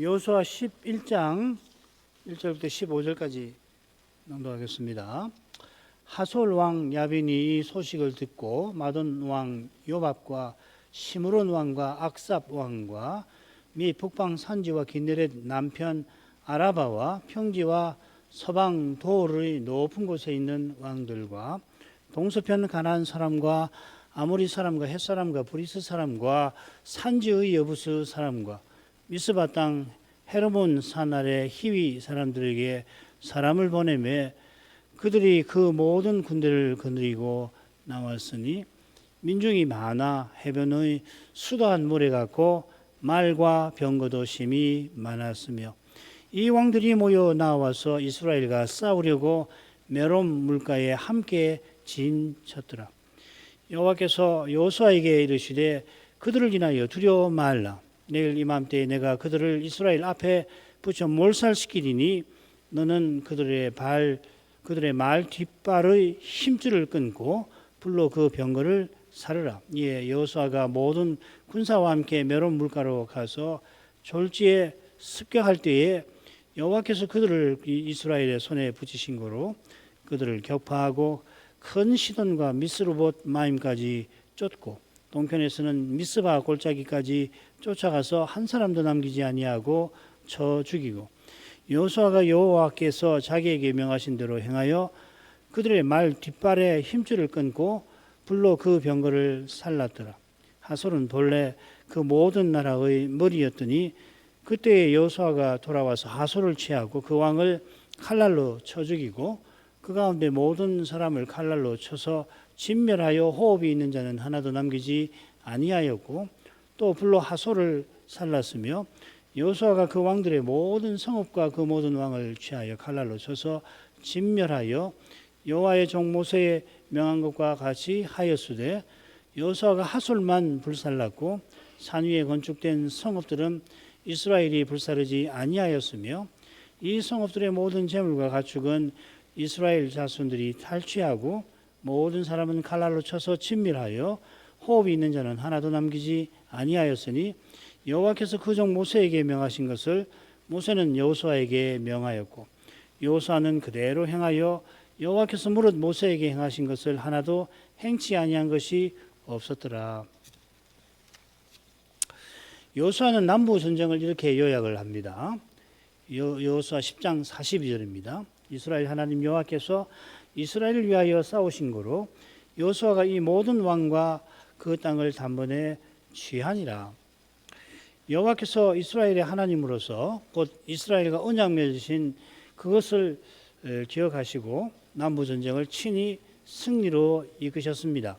여호수아 11장 1절부터 15절까지 낭독하겠습니다. 하솔 왕 야빈이 이 소식을 듣고 마돈 왕 요밥과 시므론 왕과 악삽 왕과 미 북방 산지와 기네렛 남편 아라바와 평지와 서방 도르의 높은 곳에 있는 왕들과 동서편 가나안 사람과 아모리 사람과 헷 사람과 브리스 사람과 산지의 여부스 사람과 미스바 땅 헤르몬 산 아래 히위 사람들에게 사람을 보내매 그들이 그 모든 군대를 거느리고 나왔으니 민중이 많아 해변의 수다한 모래 같고 말과 병거도 심히 많았으며 이 왕들이 모여 나와서 이스라엘과 싸우려고 메롬 물가에 함께 진쳤더라. 여호와께서 여호수아에게 이르시되 그들을 인하여 두려워 말라. 내일 이맘때에 내가 그들을 이스라엘 앞에 붙여 몰살시키리니 너는 그들의 말 뒷발의 힘줄을 끊고 불로 그 병거를 사르라. 이에 여호수아가 모든 군사와 함께 메론 물가로 가서 졸지에 습격할 때에 여호와께서 그들을 이스라엘의 손에 붙이신 거로 그들을 격파하고 큰 시돈과 미스르봇 마임까지 쫓고 동편에서는 미스바 골짜기까지 쫓아가서 한 사람도 남기지 아니하고 쳐 죽이고 여호수아가 여호와께서 자기에게 명하신 대로 행하여 그들의 말 뒷발에 힘줄을 끊고 불로 그 병거를 살랐더라. 하솔은 본래 그 모든 나라의 머리였더니 그때에 여호수아가 돌아와서 하솔을 취하고 그 왕을 칼날로 쳐 죽이고 그 가운데 모든 사람을 칼날로 쳐서 진멸하여 호흡이 있는 자는 하나도 남기지 아니하였고 또 불로 하솔을 살랐으며 여호수아가 그 왕들의 모든 성읍과 그 모든 왕을 취하여 칼날로 쳐서 진멸하여 여호와의 종 모세에 명한 것과 같이 하였으되 여호수아가 하솔만 불살랐고 산 위에 건축된 성읍들은 이스라엘이 불사르지 아니하였으며 이 성읍들의 모든 재물과 가축은 이스라엘 자손들이 탈취하고 모든 사람은 칼날로 쳐서 진멸하여 호흡이 있는 자는 하나도 남기지 아니하였으니 여호와께서 그 종 모세에게 명하신 것을 모세는 여호수아에게 명하였고 여호수아는 그대로 행하여 여호와께서 무릇 모세에게 행하신 것을 하나도 행치 아니한 것이 없었더라. 여호수아는 남부 전쟁을 이렇게 요약을 합니다. 여호수아 10장 42절입니다. 이스라엘 하나님 여호와께서 이스라엘을 위하여 싸우신 거로 여호수아가 이 모든 왕과 그 땅을 단번에 취하니라. 여호와께서 이스라엘의 하나님으로서 곧 이스라엘과 언약 맺으신 그것을 기억하시고 남부 전쟁을 친히 승리로 이끄셨습니다.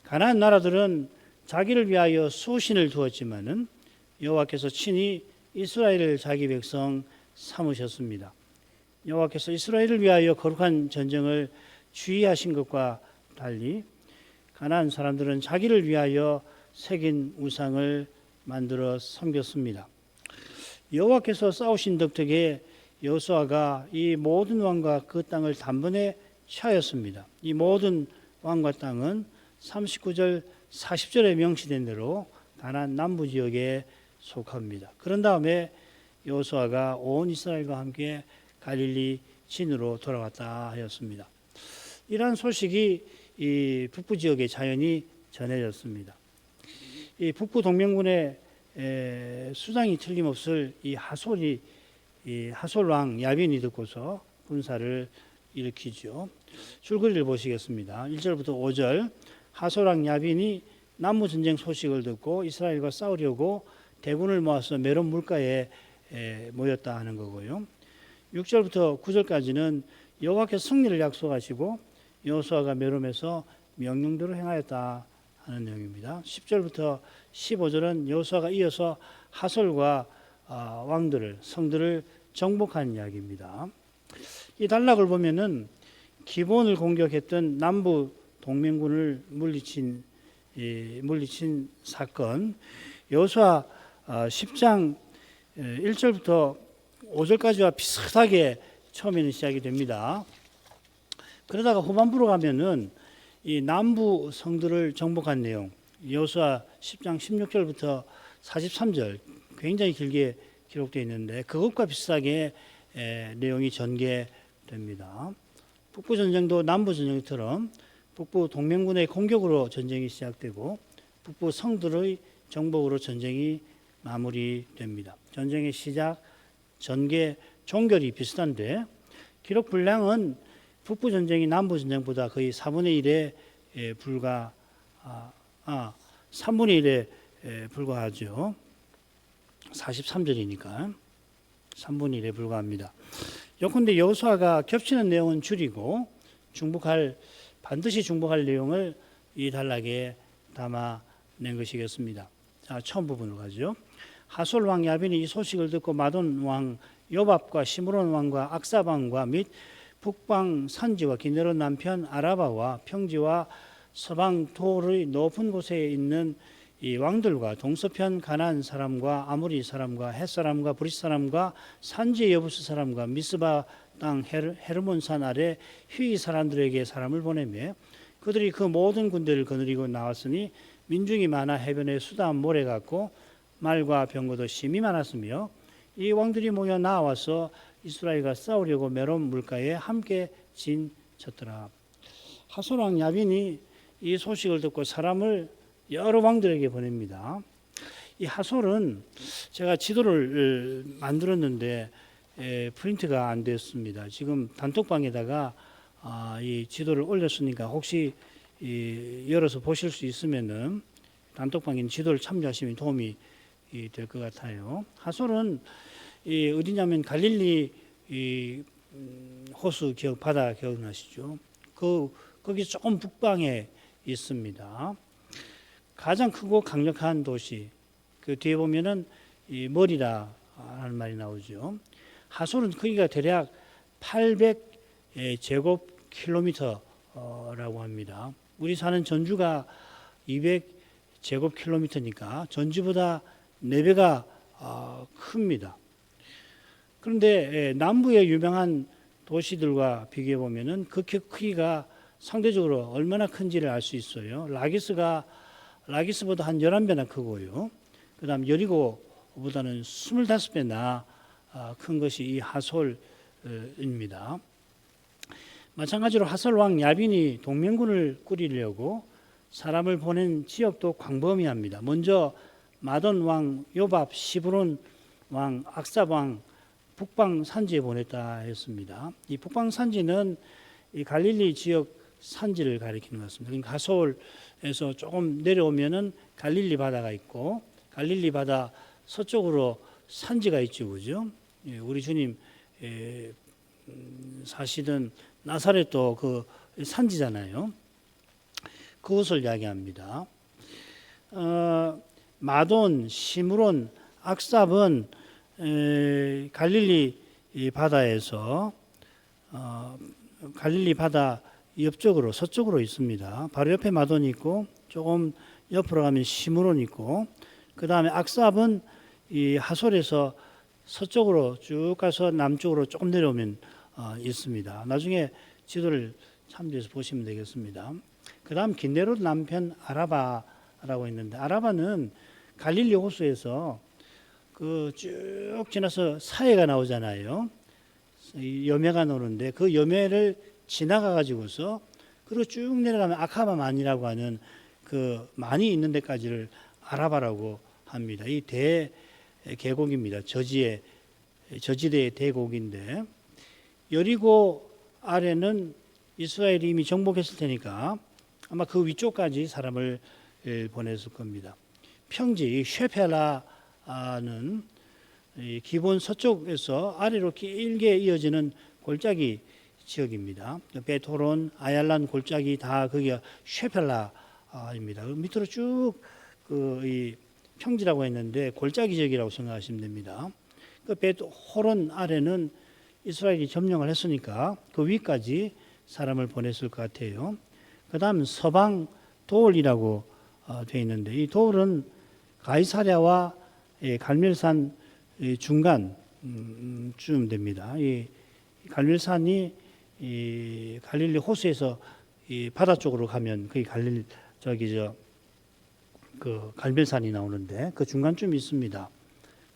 가나안 나라들은 자기를 위하여 수신을 두었지만은 여호와께서 친히 이스라엘을 자기 백성 삼으셨습니다. 여호와께서 이스라엘을 위하여 거룩한 전쟁을 주의하신 것과 달리 가나안 사람들은 자기를 위하여 새긴 우상을 만들어 섬겼습니다. 여호와께서 싸우신 덕택에 여호수아가 이 모든 왕과 그 땅을 단번에 취하였습니다. 이 모든 왕과 땅은 39절 40절에 명시된 대로 가나안 남부 지역에 속합니다. 그런 다음에 여호수아가 온 이스라엘과 함께 갈릴리 진으로 돌아왔다 하였습니다. 이러한 소식이 이 북부 지역의 자연히 전해졌습니다. 이 북부 동맹군의 수장이 틀림없을 이 하솔 왕 야빈이 듣고서 군사를 일으키죠. 줄거리를 보시겠습니다. 1절부터 5절. 하솔 왕 야빈이 남부 전쟁 소식을 듣고 이스라엘과 싸우려고 대군을 모아서 메론 물가에 모였다 하는 거고요. 6절부터 9절까지는 여호와께서 승리를 약속하시고 여호수아가 메롬에서 명령대로 행하였다 하는 내용입니다. 10절부터 15절은 여호수아가 이어서 하솔과 왕들을 성들을 정복한 이야기입니다. 이 단락을 보면은 기본을 공격했던 남부 동맹군을 물리친 사건, 여호수아 10장 1절부터 5절까지와 비슷하게 처음에는 시작이 됩니다. 그러다가 후반부로 가면은 이 남부 성들을 정복한 내용, 여호수아 10장 16절부터 43절 굉장히 길게 기록되어 있는데 그것과 비슷하게 내용이 전개됩니다. 북부 전쟁도 남부 전쟁처럼 북부 동맹군의 공격으로 전쟁이 시작되고 북부 성들의 정복으로 전쟁이 마무리됩니다. 전쟁의 시작, 전개, 종결이 비슷한데 기록 분량은 북부 전쟁이 남부 전쟁보다 거의 4분의 1에 불과 3분의 1에 불과하죠. 43절이니까 3분의 1에 불과합니다. 요컨대 여호수아가 겹치는 내용은 줄이고 반드시 중복할 내용을 이 단락에 담아낸 것이겠습니다. 자, 처음 부분으로 가죠. 하솔 왕 야빈이 이 소식을 듣고 마돈 왕 요밥과 시므론 왕과 악삽 왕과 및 북방 산지와 기네롯 남편 아라바와 평지와 서방 돌의 높은 곳에 있는 이 왕들과 동서편 가나안 사람과 아모리 사람과 헷 사람과 브릿 사람과 산지 여부스 사람과 미스바 땅 헤르몬 산 아래 휘 사람들에게 사람을 보내며 그들이 그 모든 군대를 거느리고 나왔으니 민중이 많아 해변에 수다 모래 같고 말과 병거도 심히 많았으며 이 왕들이 모여 나와서 이스라엘과 싸우려고 메론 물가에 함께 진쳤더라. 하솔 왕 야빈이 이 소식을 듣고 사람을 여러 왕들에게 보냅니다. 이 하솔은 제가 지도를 만들었는데 프린트가 안 됐습니다. 지금 단톡방에다가 이 지도를 올렸으니까 혹시 열어서 보실 수 있으면은 단톡방에 지도를 참조하시면 도움이 될 것 같아요. 하솔은 어디냐면 갈릴리 호수 바다 기억나시죠? 거기 조금 북방에 있습니다. 가장 크고 강력한 도시. 그 뒤에 보면은 이 머리라 하는 말이 나오죠. 하솔은 크기가 대략 800제곱킬로미터라고 합니다. 우리 사는 전주가 200제곱킬로미터니까 전주보다 4배가 큽니다. 그런데 남부의 유명한 도시들과 비교해 보면은 그 크기가 상대적으로 얼마나 큰지를 알 수 있어요. 라기스보다 한 11배나 크고요. 그 다음 여리고보다는 25배나 큰 것이 이 하솔입니다. 마찬가지로 하솔 왕 야빈이 동맹군을 꾸리려고 사람을 보낸 지역도 광범위합니다. 먼저 마돈 왕 요밥, 시브론 왕, 악삽 왕 북방 산지에 보냈다 했습니다. 이 북방 산지는 이 갈릴리 지역 산지를 가리키는 것 같습니다. 그러니까 하솔에서 조금 내려오면은 갈릴리 바다가 있고 갈릴리 바다 서쪽으로 산지가 있죠, 그죠? 우리 주님 사시던 나사렛도 그 산지잖아요. 그것을 이야기합니다. 마돈, 시므론, 악삽은 갈릴리 바다에서 갈릴리 바다 옆쪽으로 서쪽으로 있습니다. 바로 옆에 마돈이 있고 조금 옆으로 가면 시므론 있고 그 다음에 악삽은 이 하솔에서 서쪽으로 쭉 가서 남쪽으로 조금 내려오면 있습니다. 나중에 지도를 참조해서 보시면 되겠습니다. 그 다음 기네롯 남편 아라바라고 있는데 아라바는 갈릴리 호수에서 그 쭉 지나서 사해가 나오잖아요. 여매가 나오는데 그 여매를 지나가 가지고서 그리고 쭉 내려가면 아카바만이라고 하는 그 많이 있는 데까지를 아라바라고 합니다. 이 대계곡입니다. 저지대의 대곡인데 여리고 아래는 이스라엘이 이미 정복했을 테니까 아마 그 위쪽까지 사람을 보냈을 겁니다. 평지 쉐페라는 기본 서쪽에서 아래로 길게 이어지는 골짜기 지역입니다. 베토론, 아얄란 골짜기 다 거기가 쉐펠라입니다. 밑으로 쭉 이 평지라고 했는데 골짜기 지역이라고 생각하시면 됩니다. 그 베토론 아래는 이스라엘이 점령을 했으니까 그 위까지 사람을 보냈을 것 같아요. 그 다음 서방 돌이라고 되어 있는데 이 돌은 가이사랴와 갈멜산 중간쯤 됩니다. 이 갈멜산이 이 갈릴리 호수에서 이 바다 쪽으로 가면 거기 그 갈멜산이 나오는데 그 중간쯤 있습니다.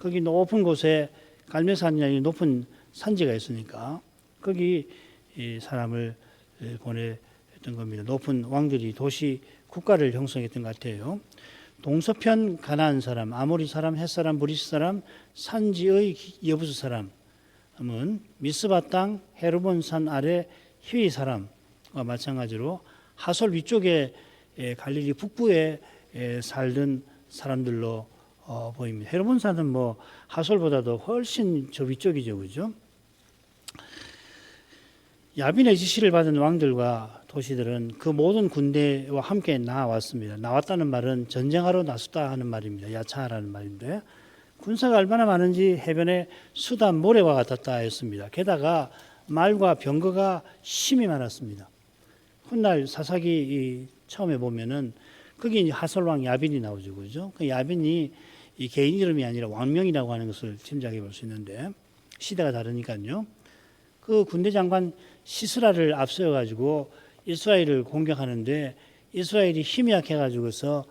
거기 높은 곳에 갈멜산이나 높은 산지가 있으니까 거기 이 사람을 보냈던 겁니다. 높은 왕들이 도시 국가를 형성했던 것 같아요. 동서편 가나안 사람, 아모리 사람, 헷 사람, 브리스 사람, 산지의 여부스 사람은 미스바 땅 헤르본 산 아래 히위 사람과 마찬가지로 하솔 위쪽에 갈릴리 북부에 살던 사람들로 보입니다. 헤르본 산은 뭐 하솔보다도 훨씬 저 위쪽이죠, 그죠? 야빈의 지시를 받은 왕들과 도시들은 그 모든 군대와 함께 나왔습니다. 나왔다는 말은 전쟁하러 나섰다 하는 말입니다. 야차하라는 말인데 군사가 얼마나 많은지 해변에 수다 모래와 같았다 했습니다. 게다가 말과 병거가 심히 많았습니다. 훗날 사사기 처음에 보면은 거기 하솔왕 야빈이 나오죠, 그죠? 그 야빈이 이 개인 이름이 아니라 왕명이라고 하는 것을 짐작해 볼 수 있는데 시대가 다르니까요. 그 군대 장관 시스라를 앞세워 가지고 이스라엘을 공격하는데 이스라엘이 힘이 약해 가지고서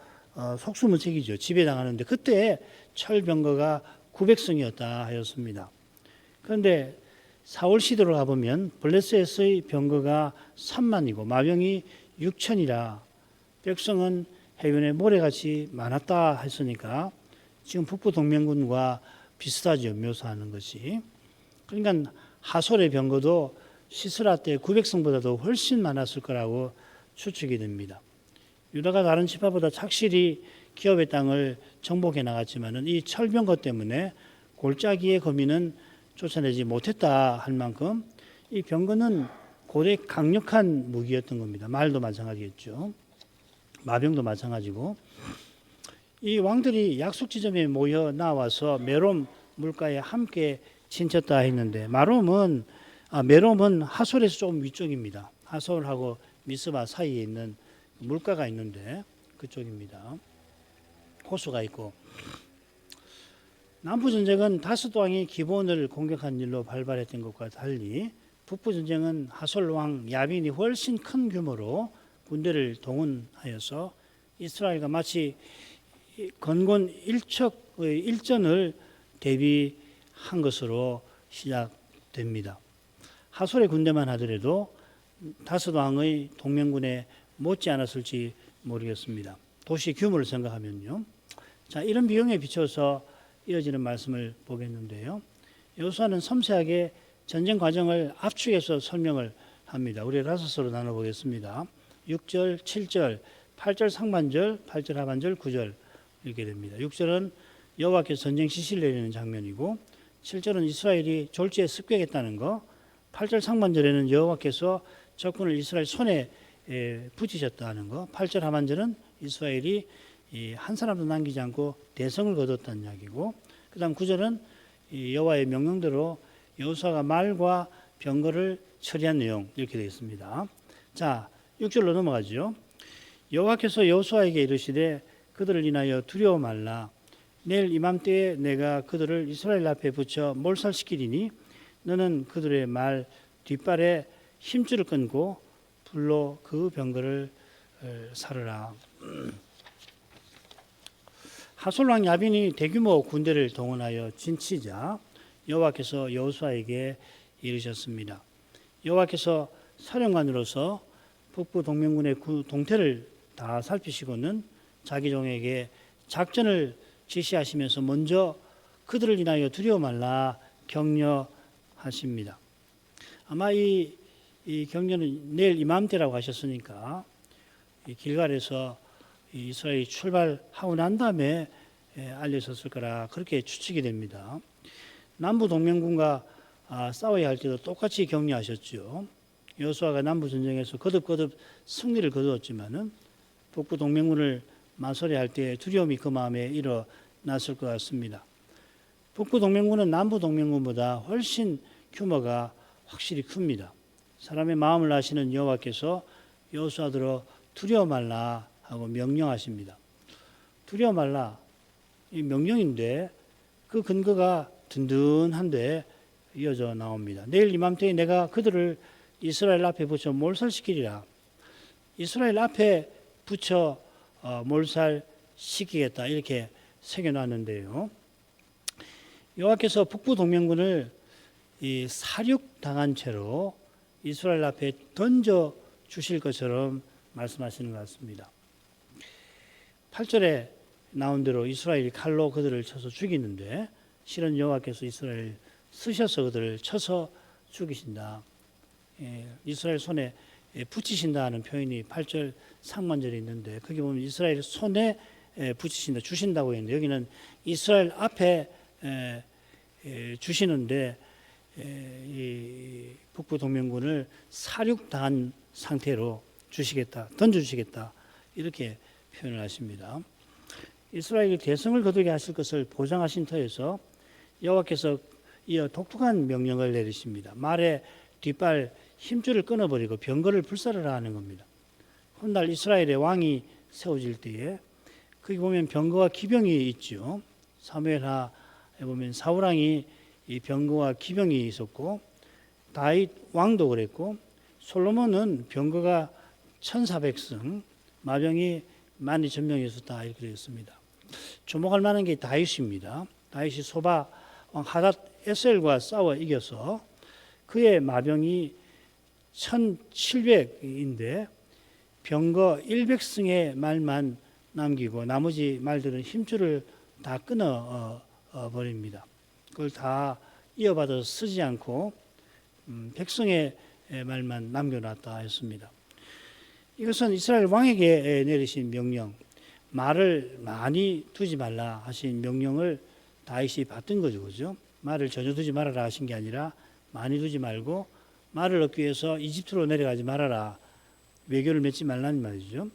속수무책이죠. 지배당하는데 그때 철병거가 900성이었다 하였습니다. 그런데 4월 시대로 가보면 블레셋의 병거가 3만이고 마병이 6천이라 백성은 해변에 모래같이 많았다 했으니까 지금 북부 동맹군과 비슷하죠. 묘사하는 것이. 그러니까 하솔의 병거도 시스라 때 900성보다도 훨씬 많았을 거라고 추측이 됩니다. 유다가 다른 지파보다 착실히 기업의 땅을 정복해 나갔지만은 이 철병거 때문에 골짜기의 거민은 쫓아내지 못했다 할 만큼 이 병거는 고대 강력한 무기였던 겁니다. 말도 마찬가지겠죠. 마병도 마찬가지고 이 왕들이 약속 지점에 모여 나와서 메롬 물가에 함께 진쳤다 했는데 메롬은 하솔에서 조금 위쪽입니다. 하솔하고 미스바 사이에 있는 물가가 있는데 그쪽입니다. 호수가 있고 남부 전쟁은 다섯 왕이 기본을 공격한 일로 발발했던 것과 달리 북부 전쟁은 하솔 왕 야빈이 훨씬 큰 규모로 군대를 동원하여서 이스라엘과 마치 건곤 일척의 일전을 대비한 것으로 시작됩니다. 하솔의 군대만 하더라도 다섯 왕의 동맹군에 못지 않았을지 모르겠습니다. 도시 규모를 생각하면요. 자, 이런 비용에 비춰서 이어지는 말씀을 보겠는데요. 여호수아는 섬세하게 전쟁 과정을 압축해서 설명을 합니다. 우리 라서스로 나눠보겠습니다. 6절, 7절, 8절 상반절, 8절 하반절, 9절 이렇게 됩니다. 6절은 여호와께서 전쟁 지시를 내리는 장면이고 7절은 이스라엘이 졸지에 습격했다는 거, 8절 상반절에는 여호와께서 적군을 이스라엘 손에 붙이셨다는 거, 8절 하반절은 이스라엘이 한 사람도 남기지 않고 대성을 거뒀다는 이야기고, 그 다음 9절은 여호와의 명령대로 여호수아가 말과 병거를 처리한 내용 이렇게 되어 있습니다. 자, 6절로 넘어가죠. 여호와께서 여호수아에게 이르시되 그들을 인하여 두려워 말라. 내일 이맘때에 내가 그들을 이스라엘 앞에 붙여 몰살시키리니 너는 그들의 말 뒷발에 힘줄을 끊고 불로 그 병거를 사르라. 하솔 왕 야빈이 대규모 군대를 동원하여 진치자 여호와께서 여호수아에게 이르셨습니다. 여호와께서 사령관으로서 북부 동맹군의 동태를 다 살피시고는 자기 종에게 작전을 지시하시면서 먼저 그들을 인하여 두려워 말라 격려하십니다. 아마 이 격려는 내일 이맘때라고 하셨으니까 이 길갈에서 이스라엘이 출발하고 난 다음에 알려졌을 거라 그렇게 추측이 됩니다. 남부 동맹군과 싸워야 할 때도 똑같이 격려하셨죠. 여호수아가 남부 전쟁에서 거듭거듭 승리를 거두었지만은 북부 동맹군을 마설해야 할 때 두려움이 그 마음에 일어났을 것 같습니다. 북부 동맹군은 남부 동맹군보다 훨씬 규모가 확실히 큽니다. 사람의 마음을 아시는 여호와께서 여호수아들어 두려워 말라 하고 명령하십니다. 두려워 말라 이 명령인데 그 근거가 든든한데 이어져 나옵니다. 내일 이맘때에 내가 그들을 이스라엘 앞에 붙여 몰살시키리라. 이스라엘 앞에 붙여 몰살시키겠다 이렇게 새겨놨는데요. 여호와께서 북부 동맹군을 이 사륙당한 채로 이스라엘 앞에 던져 주실 것처럼 말씀하시는 것 같습니다. 8절에 나온 대로 이스라엘이 칼로 그들을 쳐서 죽이는데 실은 여호와께서 이스라엘을 쓰셔서 그들을 쳐서 죽이신다. 이스라엘 손에 붙이신다 하는 표현이 8절 상반절에 있는데 거기 보면 이스라엘 손에 붙이신다, 주신다고 했는데 여기는 이스라엘 앞에 주시는데 이 북부 동맹군을 사륙당한 상태로 주시겠다, 던져주시겠다 이렇게 표현을 하십니다. 이스라엘 대성을 거두게 하실 것을 보장하신 터에서 여호와께서 이어 독특한 명령을 내리십니다. 말의 뒷발 힘줄을 끊어버리고 병거를 불살르라 하는 겁니다. 훗날 이스라엘의 왕이 세워질 때에 거기 보면 병거와 기병이 있죠. 사무엘하에 보면 사울 왕이 이 병거와 기병이 있었고 다윗 왕도 그랬고 솔로몬은 병거가 1,400승, 마병이 12,000명이 있었다 이렇게 되어 있습니다. 주목할 만한 게 다윗입니다. 다윗이 소바 왕 하닷 에셀과 싸워 이겨서 그의 마병이 1,700인데 병거 100승의 말만 남기고 나머지 말들은 힘줄을 다 끊어 버립니다. 그걸 다 이어받아서 쓰지 않고 백성의 말만 남겨놨다 했습니다. 이것은 이스라엘 왕에게 내리신 명령, 말을 많이 두지 말라 하신 명령을 다윗이 받은 거죠, 그죠? 말을 전혀 두지 말아라 하신 게 아니라 많이 두지 말고 말을 얻기 위해서 이집트로 내려가지 말아라, 외교를 맺지 말라는 말이죠.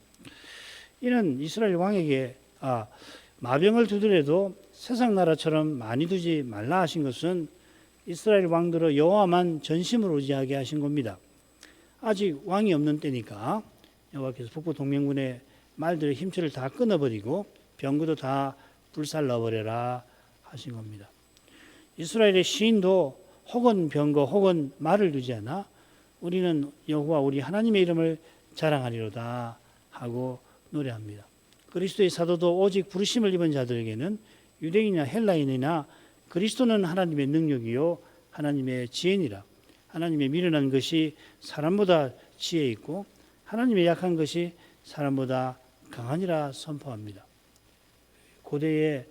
이는 이스라엘 왕에게 마병을 두더라도 세상 나라처럼 많이 두지 말라 하신 것은 이스라엘 왕들의 여호와만 전심으로 의지하게 하신 겁니다. 아직 왕이 없는 때니까 여호와께서 북부 동맹군의 말들의 힘줄을 다 끊어버리고 병거도 다 불살라버려라 하신 겁니다. 이스라엘의 시인도 혹은 병거 혹은 말을 두지 않아 우리는 여호와 우리 하나님의 이름을 자랑하리로다 하고 노래합니다. 그리스도의 사도도 오직 부르심을 입은 자들에게는 유대인이나 헬라인이나 그리스도는 하나님의 능력이요 하나님의 지혜니라. 하나님의 미련한 것이 사람보다 지혜 있고 하나님의 약한 것이 사람보다 강하니라 선포합니다. 고대에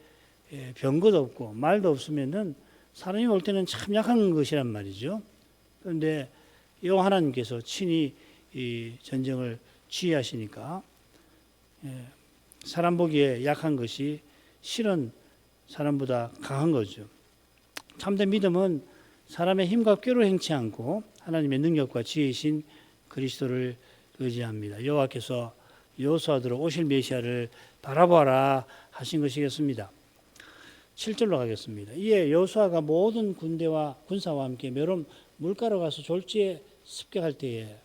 병거도 없고 말도 없으면은 사람이 올 때는 참 약한 것이란 말이죠. 그런데 여호와 하나님께서 친히 이 전쟁을 지휘하시니까 사람 보기에 약한 것이 실은 사람보다 강한 거죠. 참된 믿음은 사람의 힘과 꾀로 행치 않고 하나님의 능력과 지혜이신 그리스도를 의지합니다. 여호와께서 여호수아들로 오실 메시아를 바라보아라 하신 것이겠습니다. 7절로 가겠습니다. 이에 여호수아가 모든 군대와 군사와 함께 메론 물가로 가서 졸지에 습격할 때에,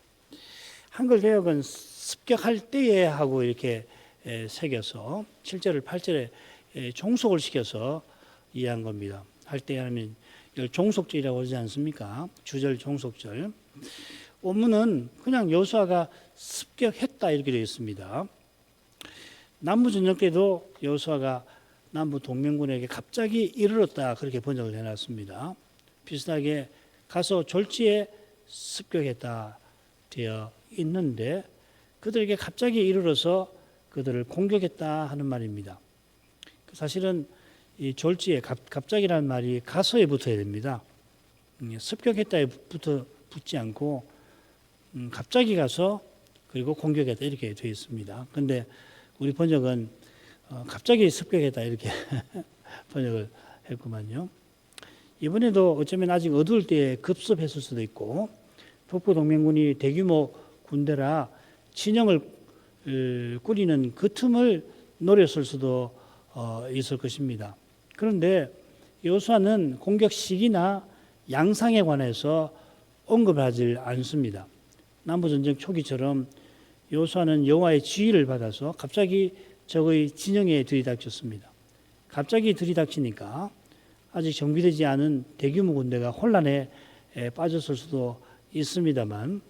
한글 개혁은 습격할 때에 하고 이렇게 새겨서 7절을 8절에 종속을 시켜서 이해한 겁니다. 할 때 하면 종속절이라고 하지 않습니까? 주절 종속절. 원문은 그냥 여호수아가 습격했다 이렇게 되어 있습니다. 남부전쟁 때도 여호수아가 남부 동맹군에게 갑자기 이르렀다 그렇게 번역을 해놨습니다. 비슷하게 가서 졸지에 습격했다 되어 있는데 그들에게 갑자기 이르러서 그들을 공격했다 하는 말입니다. 사실은 이 졸지에 갑자기라는 말이 가서에 붙어야 됩니다. 습격했다에 붙지 않고 갑자기 가서 그리고 공격했다 이렇게 되어 있습니다. 그런데 우리 번역은 갑자기 습격했다 이렇게 번역을 했구만요. 이번에도 어쩌면 아직 어두울 때에 급습했을 수도 있고 북부 동맹군이 대규모 군대라 진영을 꾸리는 그 틈을 노렸을 수도 있을 것입니다. 그런데 여호수아는 공격 시기나 양상에 관해서 언급하지 않습니다. 남부전쟁 초기처럼 여호수아는 여호와의 지휘를 받아서 갑자기 적의 진영에 들이닥쳤습니다. 갑자기 들이닥치니까 아직 정비되지 않은 대규모 군대가 혼란에 빠졌을 수도 있습니다만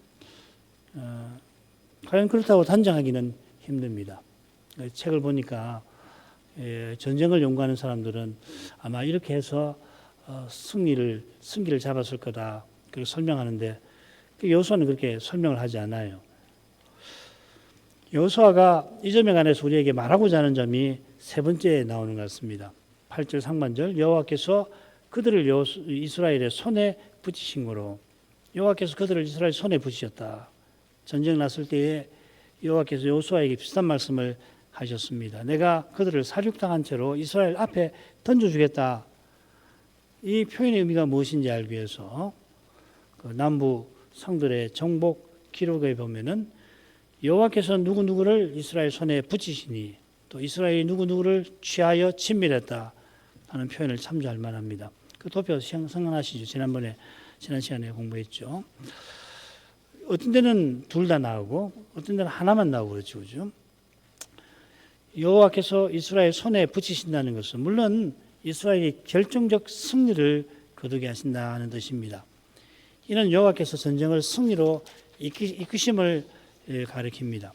과연 그렇다고 단정하기는 힘듭니다. 책을 보니까 전쟁을 연구하는 사람들은 아마 이렇게 해서 승기를 잡았을 거다 그렇게 설명하는데 여호수아는 그렇게 설명을 하지 않아요. 여호수아가 이 점에 관해서 우리에게 말하고자 하는 점이 세 번째에 나오는 것 같습니다. 8절 상반절 여호와께서 그들을 이스라엘의 손에 붙이신 거로 여호와께서 그들을 이스라엘 손에 붙이셨다. 전쟁 났을 때에 여호와께서 여호수아에게 비슷한 말씀을 하셨습니다. 내가 그들을 사륙당한 채로 이스라엘 앞에 던져주겠다. 이 표현의 의미가 무엇인지 알기 위해서 그 남부 성들의 정복 기록에 보면은 여호와께서 누구누구를 이스라엘 손에 붙이시니 또 이스라엘이 누구누구를 취하여 친밀했다 하는 표현을 참조할 만합니다. 그 도표 생각나시죠? 지난 시간에 공부했죠. 어떤 데는 둘 다 나오고 어떤 데는 하나만 나오고 그렇죠. 그죠? 여호와께서 이스라엘 손에 붙이신다는 것은 물론 이스라엘이 결정적 승리를 거두게 하신다는 뜻입니다. 이는 여호와께서 전쟁을 승리로 이끄심을 가리킵니다.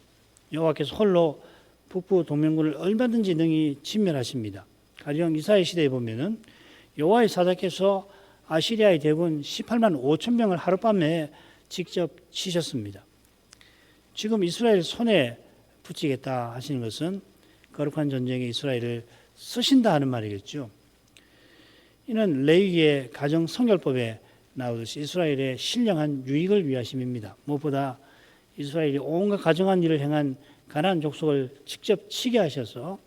여호와께서 홀로 북부 동맹군을 얼마든지 능히 진멸하십니다. 가령 이사야 시대에 보면은 여호와의 사자께서 아시리아의 대군 18만 5천 명을 하룻밤에 직접 치셨습니다. 지금 이스라엘 손에 붙이겠다 하시는 것은 거룩한 전쟁에 이스라엘을 쓰신다 하는 말이겠죠. 이는 레위기의 가정 성결법에 나오듯이 이스라엘의 신령한 유익을 위하심입니다. 무엇보다 이스라엘이 온갖 가정한 일을 행한 가나안 족속을 직접 치게 하셔서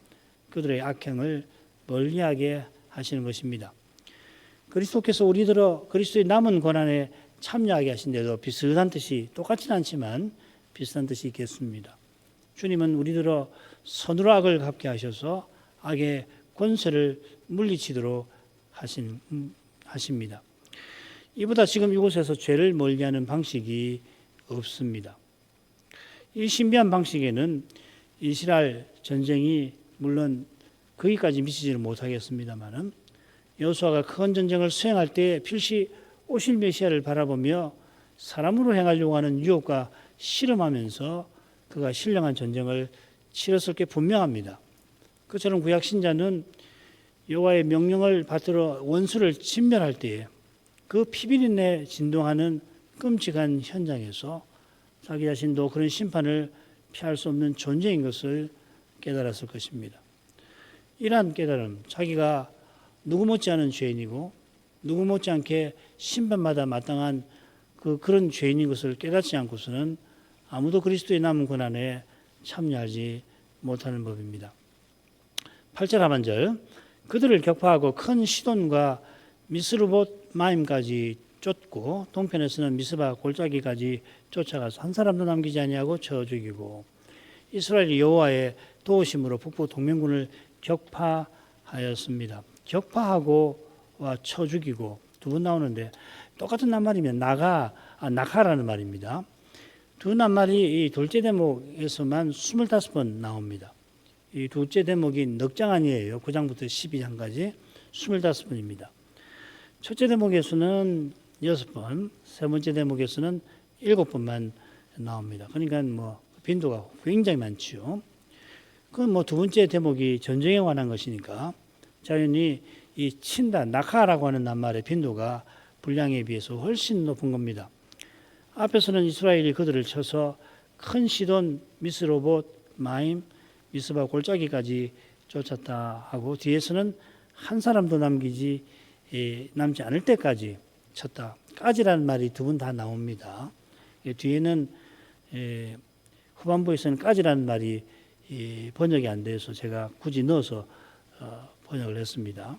그들의 악행을 멀리하게 하시는 것입니다. 그리스도께서 우리들어 그리스도의 남은 고난에 참여하게 하신데도 비슷한 뜻이 똑같지는 않지만 비슷한 뜻이 있겠습니다. 주님은 우리들어 선으로 악을 갚게 하셔서 악의 권세를 물리치도록 하십니다. 이보다 지금 이곳에서 죄를 멀리하는 방식이 없습니다. 이 신비한 방식에는 이스라엘 전쟁이 물론 거기까지 미치지는 못하겠습니다만은 여호수아가 큰 전쟁을 수행할 때 필시 오실 메시아를 바라보며 사람으로 행하려고 하는 유혹과 실험하면서 그가 신령한 전쟁을 치렀을 게 분명합니다. 그처럼 구약 신자는 여호와의 명령을 받들어 원수를 진멸할 때에 그 피비린내 진동하는 끔찍한 현장에서 자기 자신도 그런 심판을 피할 수 없는 존재인 것을 깨달았을 것입니다. 이러한 깨달음, 자기가 누구 못지않은 죄인이고 누구 못지않게 심판마다 마땅한 그런 죄인인 것을 깨닫지 않고서는 아무도 그리스도의 남은 고난에 참여하지 못하는 법입니다. 8절 하반절 그들을 격파하고 큰 시돈과 미스르봇 마임까지 쫓고 동편에서는 미스바 골짜기까지 쫓아가서 한 사람도 남기지 아니하고 쳐 죽이고 이스라엘이 여호와의 도우심으로 북부 동맹군을 격파하였습니다. 격파하고와 쳐 죽이고 두 번 나오는데 똑같은 낱말이면 낙하라는 말입니다. 두 낱말이 이 둘째 대목에서만 25번 나옵니다. 이 둘째 대목이 넉장안이에요. 9장부터 12장까지 25번입니다. 첫째 대목에서는 6번, 세 번째 대목에서는 7번만 나옵니다. 그러니까 빈도가 굉장히 많죠. 그건 두 번째 대목이 전쟁에 관한 것이니까 자연히 이 친다, 낙하라고 하는 낱말의 빈도가 분량에 비해서 훨씬 높은 겁니다. 앞에서는 이스라엘이 그들을 쳐서 큰 시돈, 미스로봇, 마임, 미스바 골짜기까지 쫓았다 하고 뒤에서는 한 사람도 남지 않을 때까지 쳤다. 까지라는 말이 두 번 다 나옵니다. 뒤에는 후반부에서는 까지라는 말이 번역이 안 돼서 제가 굳이 넣어서 번역을 했습니다.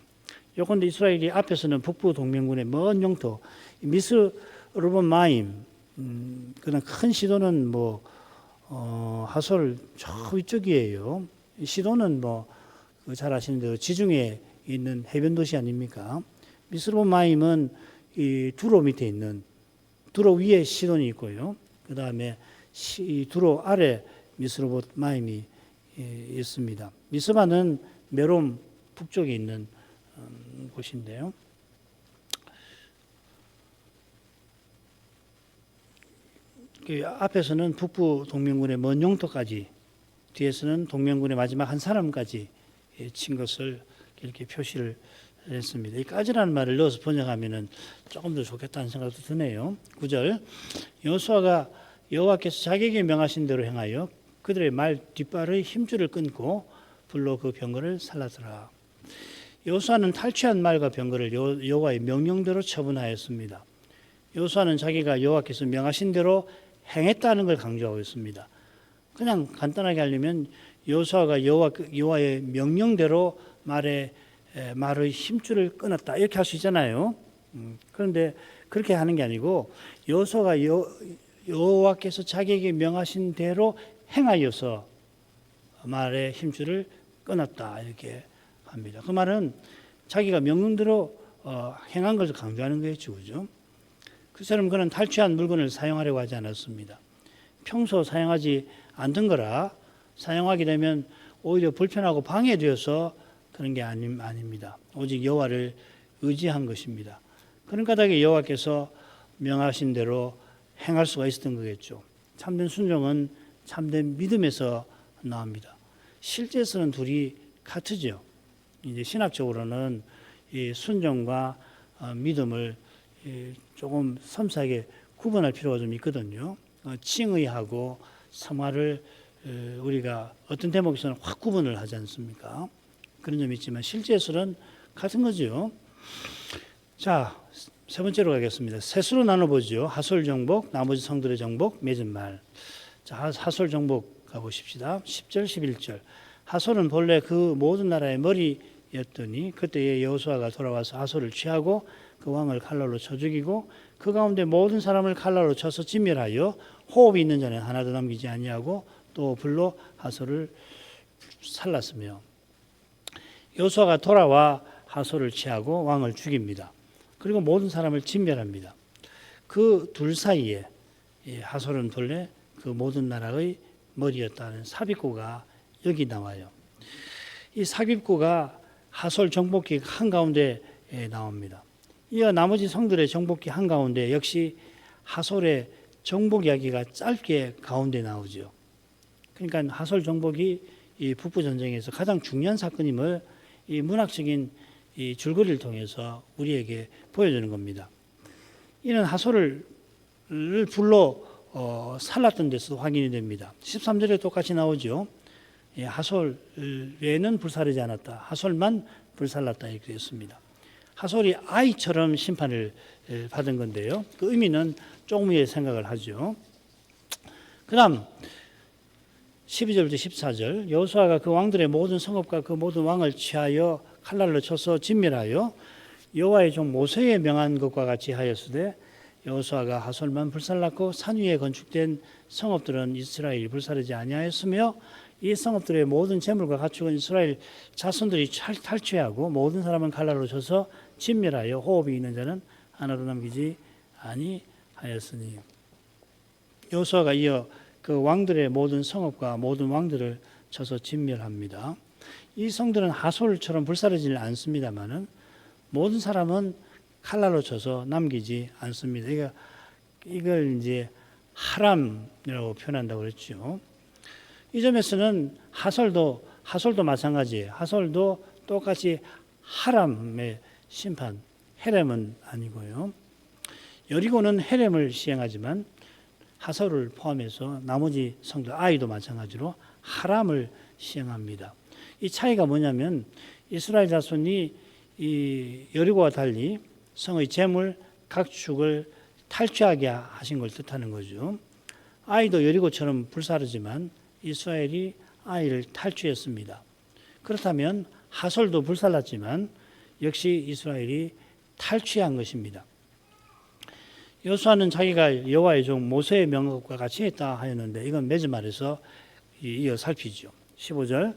요컨대 이스라엘이 앞에서는 북부 동맹군의 먼 영토 미스로봇 마임, 그다음 큰 시도는 하솔 저 위쪽이에요. 시도는 잘 아시는 대로 지중해에 있는 해변 도시 아닙니까? 미스로봇 마임은 이 두로 밑에 있는 두로 위에 시돈이 있고요. 그 다음에 두로 아래 미스로봇 마임이 있습니다. 미스바는 메롬 북쪽에 있는 곳인데요. 그 앞에서는 북부 동맹군의 먼 영토까지, 뒤에서는 동맹군의 마지막 한 사람까지 친 것을 이렇게 표시를 했습니다. 이 까지라는 말을 넣어서 번역하면은 조금 더 좋겠다는 생각도 드네요. 9절 여호수아가 여호와께서 자기에게 명하신 대로 행하여 그들의 말 뒷발의 힘줄을 끊고 불로 그 병거를 살랐더라. 여호수아는 탈취한 말과 병거를 여호와의 명령대로 처분하였습니다. 여호수아는 자기가 여호와께서 명하신 대로 행했다는 걸 강조하고 있습니다. 그냥 간단하게 하려면 여호수아가 여호와의 명령대로 말의 힘줄을 끊었다 이렇게 할 수 있잖아요. 그런데 그렇게 하는 게 아니고 여호수아가 여호와께서 자기에게 명하신 대로 행하여서 말의 힘줄을 끊었다 이렇게 합니다. 그 말은 자기가 명령대로 행한 것을 강조하는 거겠죠, 그죠? 그처럼 그는 탈취한 물건을 사용하려고 하지 않았습니다. 평소 사용하지 않던 거라 사용하게 되면 오히려 불편하고 방해되어서 그런 게 아닙니다. 오직 여호와를 의지한 것입니다. 그런 까닭에 여호와께서 명하신 대로 행할 수가 있었던 거겠죠. 참된 순종은 참된 믿음에서 나옵니다. 실제에서는 둘이 같으죠. 이제 신학적으로는 이 순종과 믿음을 조금 섬세하게 구분할 필요가 좀 있거든요. 칭의하고 성화를 우리가 어떤 대목에서는 확 구분을 하지 않습니까? 그런 점이 있지만 실제에서는 같은 거죠. 자, 세 번째로 가겠습니다. 셋으로 나눠보죠. 하솔 정복, 나머지 성들의 정복, 맺은 말. 자, 하솔 정복 가보십시다. 10절, 11절. 하솔은 본래 그 모든 나라의 머리였더니 그때에 여호수아가 돌아와서 하솔을 취하고 그 왕을 칼날로 쳐 죽이고 그 가운데 모든 사람을 칼날로 쳐서 진멸하여 호흡이 있는 자는 하나도 남기지 아니하고 또 불로 하솔을 살랐으며 여호수아가 돌아와 하솔을 취하고 왕을 죽입니다. 그리고 모든 사람을 진멸합니다. 그 둘 사이에 하솔은 본래 그 모든 나라의 머리였다는 삽입고가 여기 나와요. 이 삽입고가 하솔 정복기 한가운데 나옵니다. 이어 나머지 성들의 정복기 한가운데 역시 하솔의 정복 이야기가 짧게 가운데 나오죠. 그러니까 하솔 정복이 이 북부 전쟁에서 가장 중요한 사건임을 이 문학적인 이 줄거리를 통해서 우리에게 보여주는 겁니다. 이는 하솔을 불로 살랐던 데서도 확인이 됩니다. 13절에 똑같이 나오죠. 하솔 외에는 불사르지 않았다. 하솔만 불살랐다 이렇게 되었습니다. 하솔이 아이처럼 심판을 받은 건데요. 그 의미는 조금 위에 생각을 하죠. 그 다음 12절부터 14절 여호수아가 그 왕들의 모든 성읍과 그 모든 왕을 취하여 칼날로 쳐서 진멸하여 여호와의 종 모세에 명한 것과 같이 하였으되 여호수아가 하솔만 불살랐고 산 위에 건축된 성읍들은 이스라엘이 불사르지 아니하였으며 이 성읍들의 모든 재물과 가축은 이스라엘 자손들이 탈취하고 모든 사람은 칼날로 쳐서 진멸하여 호흡이 있는 자는 하나도 남기지 아니하였으니 여호수아가 이어 그 왕들의 모든 성읍과 모든 왕들을 쳐서 진멸합니다. 이 성들은 하솔처럼 불사르지는 않습니다만은 모든 사람은 칼날로 쳐서 남기지 않습니다. 이걸 이제 하람이라고 표현한다고 그랬죠. 이 점에서는 하솔도 마찬가지예요. 하솔도 똑같이 하람의 심판, 헤렘은 아니고요. 여리고는 헤렘을 시행하지만 하솔을 포함해서 나머지 성들 아이도 마찬가지로 하람을 시행합니다. 이 차이가 뭐냐면 이스라엘 자손이 이 여리고와 달리 성의 재물, 각축을 탈취하게 하신 걸 뜻하는 거죠. 아이도 여리고처럼 불사르지만 이스라엘이 아이를 탈취했습니다. 그렇다면 하솔도 불살랐지만 역시 이스라엘이 탈취한 것입니다. 여호수아는 자기가 여호와의 종 모세의 명령과 같이 했다 하였는데 이건 맺은 말에서 이어 살피죠. 15절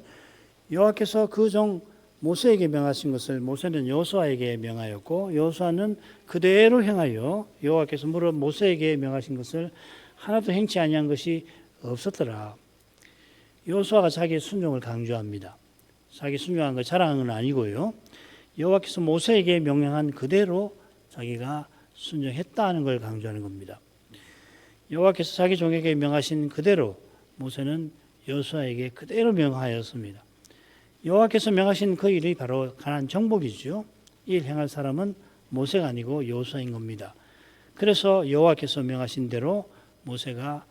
여호와께서 그 종 모세에게 명하신 것을 모세는 여호수아에게 명하였고 여호수아는 그대로 행하여 여호와께서 물어 모세에게 명하신 것을 하나도 행치 아니한 것이 없었더라. 여호수아가 자기의 순종을 강조합니다. 자기 순종한 걸 자랑한 건 아니고요. 여호와께서 모세에게 명령한 그대로 자기가 순종했다는 걸 강조하는 겁니다. 여호와께서 자기 종에게 명하신 그대로 모세는 여호수아에게 그대로 명하였습니다. 여호와께서 명하신 그 일이 바로 가나안 정복이죠. 이 일 행할 사람은 모세가 아니고 여호수아인 겁니다. 그래서 여호와께서 명하신 대로 모세가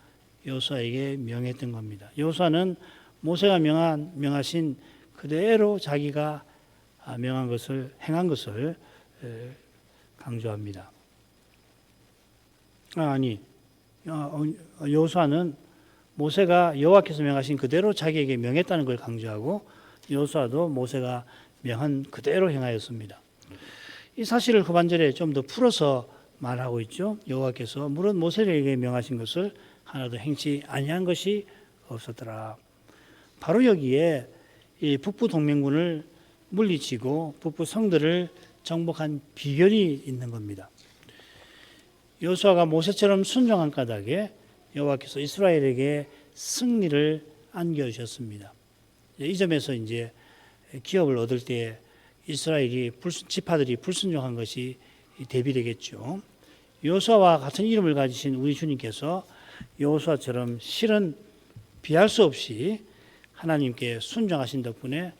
여호수아에게 명했던 겁니다. 여호수아는 모세가 명하신 그대로 자기가 명한 것을 행한 것을 강조합니다. 여호수아는 모세가 여호와께서 명하신 그대로 자기에게 명했다는 걸 강조하고 여호수아도 모세가 명한 그대로 행하였습니다. 이 사실을 후반절에 좀 더 풀어서 말하고 있죠. 여호와께서 물론 모세에게 명하신 것을 하나도 행치 아니한 것이 없었더라. 바로 여기에 이 북부 동맹군을 물리치고 북부 성들을 정복한 비결이 있는 겁니다. 여호수아가 모세처럼 순종한 까닭에 여호와께서 이스라엘에게 승리를 안겨주셨습니다. 이 점에서 이제 기업을 얻을 때 이스라엘이 지파들이 불순종한 것이 대비되겠죠. 여호수아와 같은 이름을 가지신 우리 주님께서 여호수아처럼 실은 비할 수 없이 하나님께 순종하신 덕분에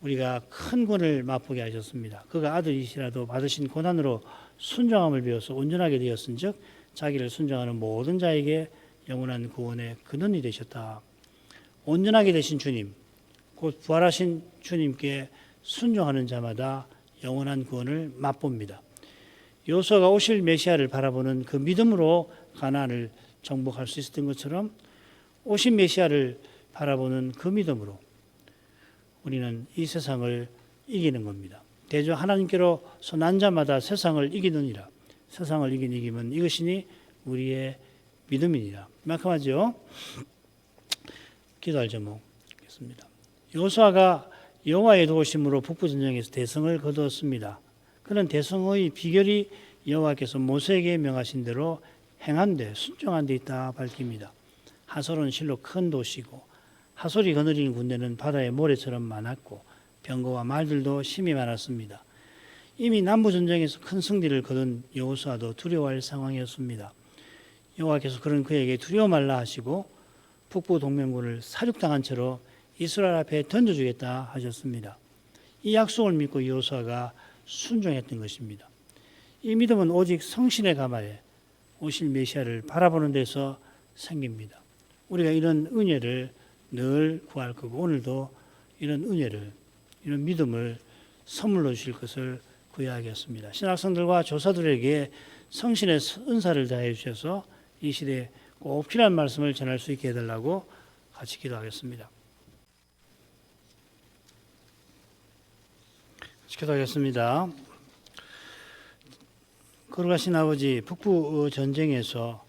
우리가 큰 권을 맛보게 하셨습니다. 그가 아들이시라도 받으신 고난으로 순종함을 배워서 온전하게 되었은즉 자기를 순종하는 모든 자에게 영원한 구원의 근원이 되셨다. 온전하게 되신 주님, 곧 부활하신 주님께 순종하는 자마다 영원한 구원을 맛봅니다. 여호수아가 오실 메시아를 바라보는 그 믿음으로 가나안을 정복할 수 있었던 것처럼 오신 메시아를 바라보는 그 믿음으로 우리는 이 세상을 이기는 겁니다. 대저 하나님께로서 난 자마다 세상을 이기느니라. 세상을 이긴 이김은 이것이니 우리의 믿음이니라. 이만큼하죠. 기도할 제목 있습니다. 여호수아가 여호와의 도우심으로 북부 전쟁에서 대성을 거두었습니다. 그런 대성의 비결이 여호와께서 모세에게 명하신 대로 행한 데 순종한 데 있다 밝힙니다. 하솔은 실로 큰 도시고 하솔이 거느리는 군대는 바다의 모래처럼 많았고 병거와 말들도 심히 많았습니다. 이미 남부전쟁에서 큰 승리를 거둔 여호수아도 두려워할 상황이었습니다. 여호와께서 그런 그에게 두려워 말라 하시고 북부 동맹군을 사륙당한 채로 이스라엘 앞에 던져주겠다 하셨습니다. 이 약속을 믿고 여호수아가 순종했던 것입니다. 이 믿음은 오직 성신의 가마에 오실 메시아를 바라보는 데서 생깁니다. 우리가 이런 은혜를 늘 구할 거고 오늘도 이런 은혜를, 이런 믿음을 선물로 주실 것을 구해야겠습니다. 신학생들과 조사들에게 성신의 은사를 다해 주셔서 이 시대에 꼭 필요한 말씀을 전할 수 있게 해달라고 같이 기도하겠습니다. 기도하겠습니다. 거룩하신 아버지, 북부 전쟁에서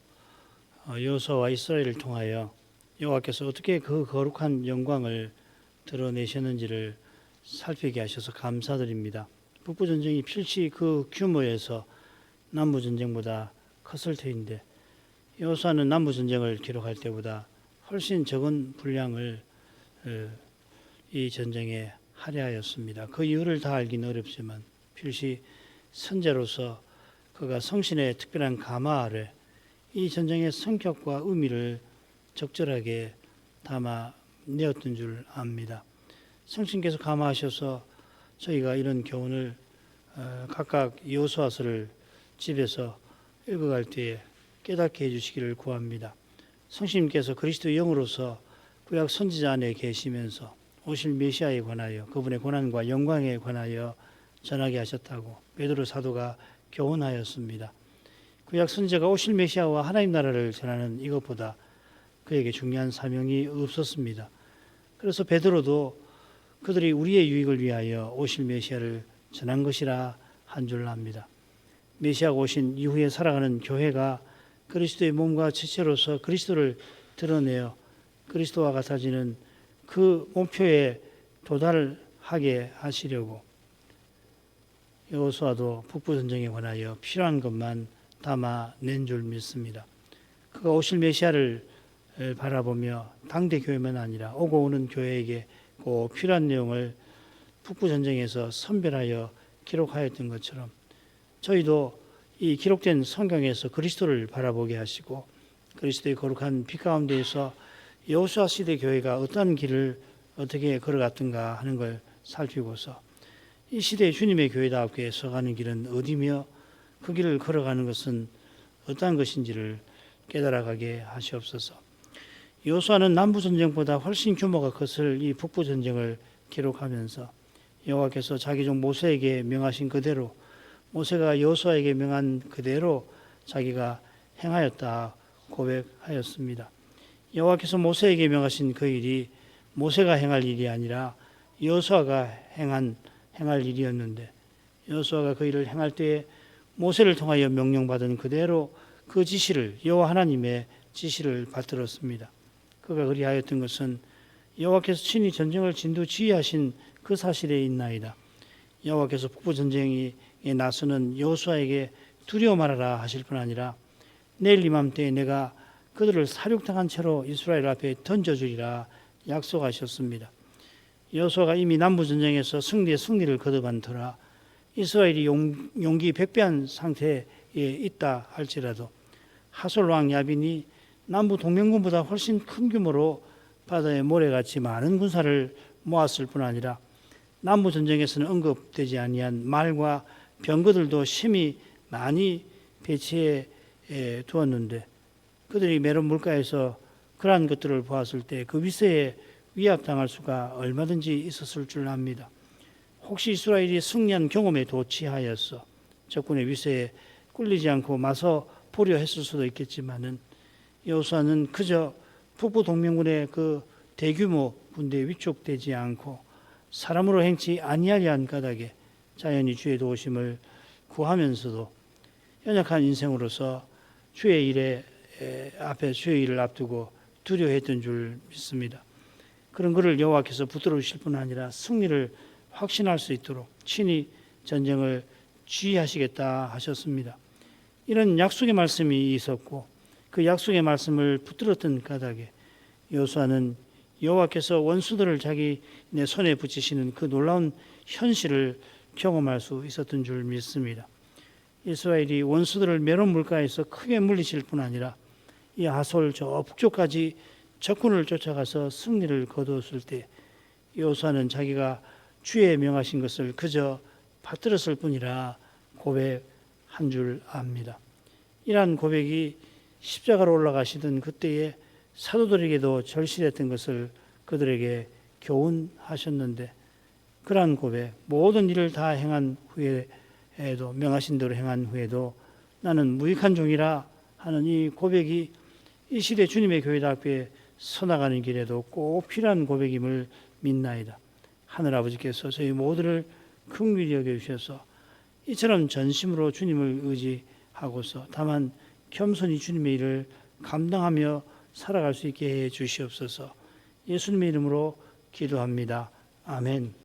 여호수아와 이스라엘을 통하여 여호와께서 어떻게 그 거룩한 영광을 드러내셨는지를 살피게 하셔서 감사드립니다. 북부 전쟁이 필시 그 규모에서 남부 전쟁보다 컸을 터인데 여호수아는 남부 전쟁을 기록할 때보다 훨씬 적은 분량을 이 전쟁에 할애하였습니다. 그 이유를 다 알기는 어렵지만 필시 선제로서 그가 성신의 특별한 가마 아래 이 전쟁의 성격과 의미를 적절하게 담아내었던 줄 압니다. 성신께서 감화하셔서 저희가 이런 교훈을 각각 여호수아서를 집에서 읽어갈 때에 깨닫게 해주시기를 구합니다. 성신님께서 그리스도의 영으로서 구약 선지자 안에 계시면서 오실 메시아에 관하여 그분의 고난과 영광에 관하여 전하게 하셨다고 베드로 사도가 교훈하였습니다. 구약 선지자가 오실 메시아와 하나님 나라를 전하는 이것보다 그에게 중요한 사명이 없었습니다. 그래서 베드로도 그들이 우리의 유익을 위하여 오실 메시아를 전한 것이라 한 줄 압니다. 메시아가 오신 이후에 살아가는 교회가 그리스도의 몸과 지체로서 그리스도를 드러내어 그리스도와 같아지는 그 목표에 도달하게 하시려고 여호수아도 북부 전쟁에 관하여 필요한 것만 담아낸 줄 믿습니다. 그가 오실 메시아를 바라보며 당대 교회만 아니라 오고 오는 교회에게 꼭 필요한 내용을 북부 전쟁에서 선별하여 기록하였던 것처럼 저희도 이 기록된 성경에서 그리스도를 바라보게 하시고 그리스도의 거룩한 빛 가운데에서 여호수아 시대 교회가 어떤 길을 어떻게 걸어갔던가 하는 걸 살피고서 이 시대의 주님의 교회답게 서가는 길은 어디며 그 길을 걸어가는 것은 어떠한 것인지를 깨달아가게 하시옵소서. 여호수아는 남부전쟁보다 훨씬 규모가 컸을 이 북부전쟁을 기록하면서 여호와께서 자기 종 모세에게 명하신 그대로, 모세가 여호수아에게 명한 그대로 자기가 행하였다 고백하였습니다. 여호와께서 모세에게 명하신 그 일이 모세가 행할 일이 아니라 여호수아가 행할 일이었는데, 여호수아가 그 일을 행할 때에 모세를 통하여 명령받은 그대로 그 지시를, 여호와 하나님의 지시를 받들었습니다. 그가 그리하였던 것은 여호와께서 친히 전쟁을 진두지휘하신 그 사실에 있나이다. 여호와께서 북부전쟁에 나서는 여호수아에게 두려워 말하라 하실 뿐 아니라 내일 이맘때에 내가 그들을 사륙당한 채로 이스라엘 앞에 던져주리라 약속하셨습니다. 여호수아가 이미 남부전쟁에서 승리를 거듭한 터라 이스라엘이 용기 백배한 상태에 있다 할지라도 하솔 왕 야빈이 남부 동맹군보다 훨씬 큰 규모로 바다의 모래같이 많은 군사를 모았을 뿐 아니라 남부 전쟁에서는 언급되지 아니한 말과 병거들도 심히 많이 배치해 두었는데, 그들이 메론 물가에서 그러한 것들을 보았을 때 그 위세에 위압당할 수가 얼마든지 있었을 줄 압니다. 혹시 이스라엘이 승리한 경험에 도취하여서 적군의 위세에 꿀리지 않고 맞서 보려 했을 수도 있겠지만은, 여호수아는 그저 북부 동맹군의 그 대규모 군대에 위축되지 않고 사람으로 행치 아니하려 한 까닭에 자연히 주의 도우심을 구하면서도 연약한 인생으로서 주의 일을 앞두고 두려워했던 줄 믿습니다. 그런 그를 여호와께서 붙들어주실 뿐 아니라 승리를 확신할 수 있도록 친히 전쟁을 지휘하시겠다 하셨습니다. 이런 약속의 말씀이 있었고 그 약속의 말씀을 붙들었던 까닭에 여호수아는 여호와께서 원수들을 자기네 손에 붙이시는 그 놀라운 현실을 경험할 수 있었던 줄 믿습니다. 이스라엘이 원수들을 메론 물가에서 크게 물리칠 뿐 아니라 이 하솔 저 북쪽까지 적군을 쫓아가서 승리를 거두었을 때 여호수아는 자기가 주의 명하신 것을 그저 받들었을 뿐이라 고백한 줄 압니다. 이러한 고백이 십자가로 올라가시던 그때에 사도들에게도 절실했던 것을 그들에게 교훈하셨는데, 그러한 고백, 모든 일을 다 행한 후에도, 명하신 대로 행한 후에도 나는 무익한 종이라 하는 이 고백이 이 시대 주님의 교회들 앞에 서나가는 길에도 꼭 필요한 고백임을 믿나이다. 하늘아버지께서 저희 모두를 긍휼히 여겨주셔서 이처럼 전심으로 주님을 의지하고서 다만 겸손히 주님의 일을 감당하며 살아갈 수 있게 해 주시옵소서. 예수님의 이름으로 기도합니다. 아멘.